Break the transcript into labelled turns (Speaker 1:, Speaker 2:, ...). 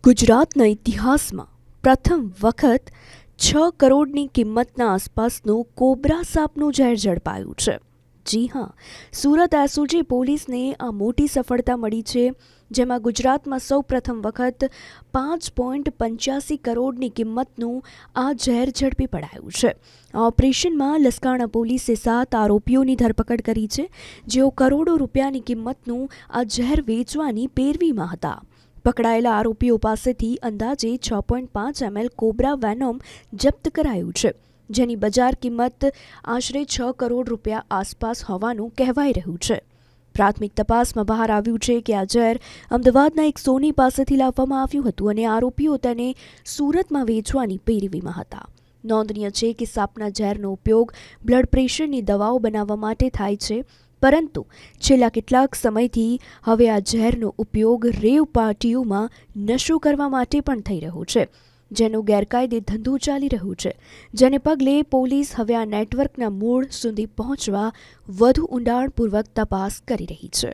Speaker 1: ગુજરાતના ઇતિહાસમાં પ્રથમ વખત 6 કરોડની કિંમતના આસપાસનું કોબરા સાપનું ઝેર ઝડપાયું છે. જી હા, સુરત એસઓજી પોલીસને આ મોટી સફળતા મળી છે, જેમાં ગુજરાતમાં સૌ પ્રથમ વખત 5.85 કરોડની કિંમતનું આ ઝેર ઝડપી પડાયું છે. આ ઓપરેશનમાં લસકાણા પોલીસે 7 આરોપીઓની ધરપકડ કરી છે, જેઓ કરોડો રૂપિયાની કિંમતનું આ ઝેર વેચવાની પેરવીમાં હતા. પકડાયેલા આરોપીઓ પાસેથી અંદાજે 6.5 ml કોબરા વેનોમ જપ્ત કરાયું છે, જેની બજાર કિંમત આશરે 6 કરોડ રૂપિયા આસપાસ હોવાનું કહેવાઈ રહ્યું છે. પ્રાથમિક તપાસમાં બહાર આવ્યું છે કે આ ઝેર અમદાવાદના એક સોની પાસેથી લાવવામાં આવ્યું હતું અને આરોપીઓ તેને સુરતમાં વેચવાની પેરવીમાં હતા. નોંધનીય છે કે સાપના ઝેરનો ઉપયોગ બ્લડ પ્રેશરની દવાઓ બનાવવા માટે થાય છે, પરંતુ છેલ્લા કેટલાક સમયથી હવે આ ઝેરનો ઉપયોગ રેવ પાર્ટીઓમાં નશો કરવા માટે પણ થઈ રહ્યો છે, જેનો ગેરકાયદે ધંધો ચાલી રહ્યો છે. જેને પગલે પોલીસ હવે આ નેટવર્કના મૂળ સુધી પહોંચવા વધુ ઊંડાણપૂર્વક તપાસ કરી રહી છે.